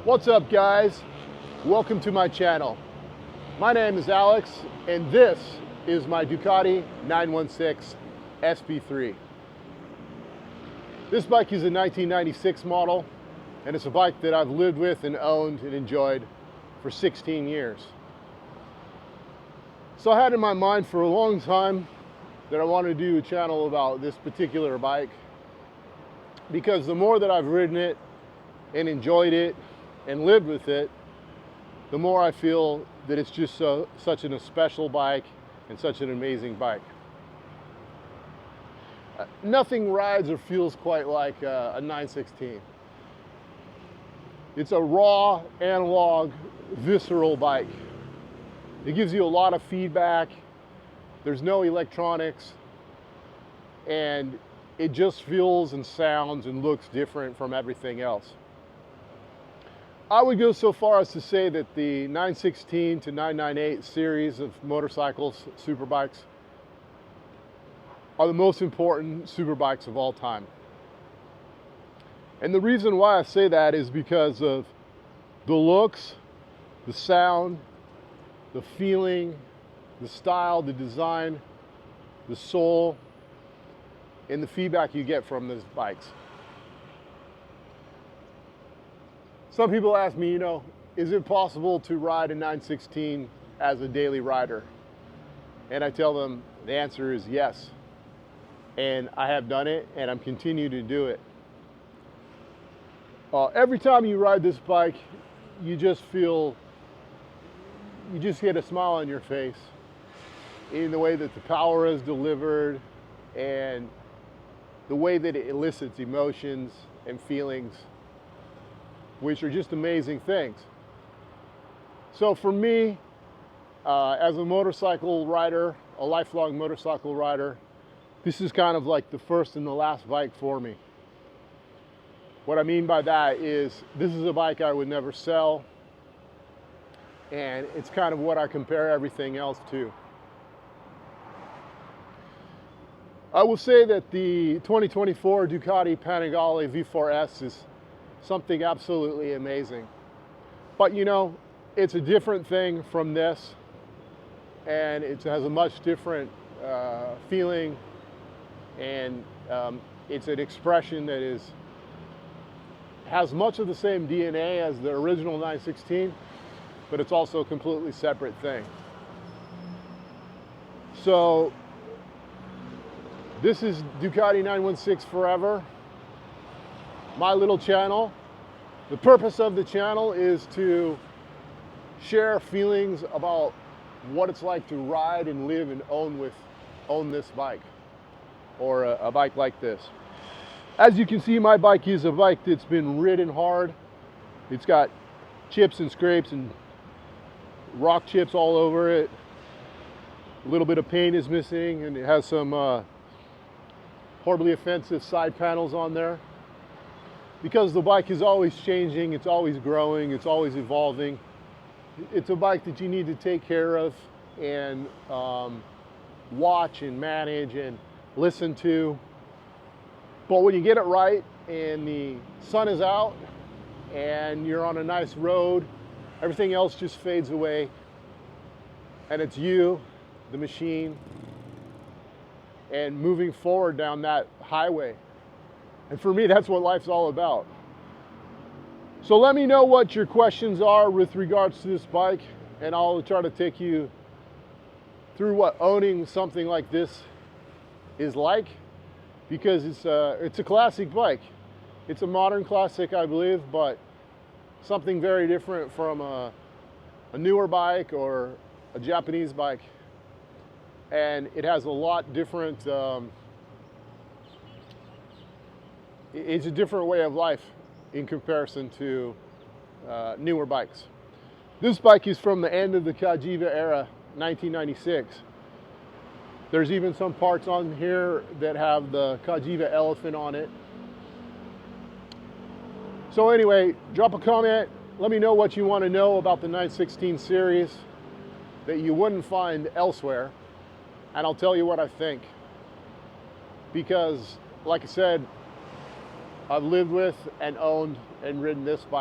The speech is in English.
What's up, guys? Welcome to my channel. My name is Alex and this is my Ducati 916 SP3. This bike is a 1996 model and it's a bike that I've lived with and owned and enjoyed for 16 years. So I had in my mind for a long time that I wanted to do a channel about this particular bike because the more that I've ridden it and enjoyed it and lived with it, the more I feel that it's just such a special bike and such an amazing bike. Nothing rides or feels quite like a 916. It's a raw, analog, visceral bike. It gives you a lot of feedback. There's no electronics, and it just feels and sounds and looks different from everything else. I would go so far as to say that the 916 to 998 series of motorcycles, superbikes, are the most important superbikes of all time. And the reason why I say that is because of the looks, the sound, the feeling, the style, the design, the soul, and the feedback you get from those bikes. Some people ask me, is it possible to ride a 916 as a daily rider? And I tell them the answer is yes. And I have done it, and I'm continuing to do it. Every time you ride this bike, you just get a smile on your face in the way that the power is delivered and the way that it elicits emotions and feelings, which are just amazing things. So for me, as a motorcycle rider, a lifelong motorcycle rider, this is kind of like the first and the last bike for me. What I mean by that is this is a bike I would never sell, and it's kind of what I compare everything else to. I will say that the 2024 Ducati Panigale V4S is something absolutely amazing. But it's a different thing from this, and it has a much different feeling, and it's an expression that has much of the same DNA as the original 916, but it's also a completely separate thing. So this is Ducati 916 Forever, my little channel. The purpose of the channel is to share feelings about what it's like to ride and live and own this bike, or a bike like this. As you can see, my bike is a bike that's been ridden hard. It's got chips and scrapes and rock chips all over it. A little bit of paint is missing, and it has some horribly offensive side panels on there. Because the bike is always changing, it's always growing, it's always evolving. It's a bike that you need to take care of and watch and manage and listen to. But when you get it right and the sun is out and you're on a nice road, everything else just fades away, and it's you, the machine, and moving forward down that highway. And for me, that's what life's all about. So let me know what your questions are with regards to this bike, and I'll try to take you through what owning something like this is like, because it's a classic bike. It's a modern classic, I believe, but something very different from a newer bike or a Japanese bike. And it has a lot different, it's a different way of life in comparison to newer bikes. This bike is from the end of the Cagiva era, 1996. There's even some parts on here that have the Cagiva elephant on it. So anyway, drop a comment. Let me know what you want to know about the 916 series that you wouldn't find elsewhere, and I'll tell you what I think. Because, like I said, I've lived with and owned and ridden this bike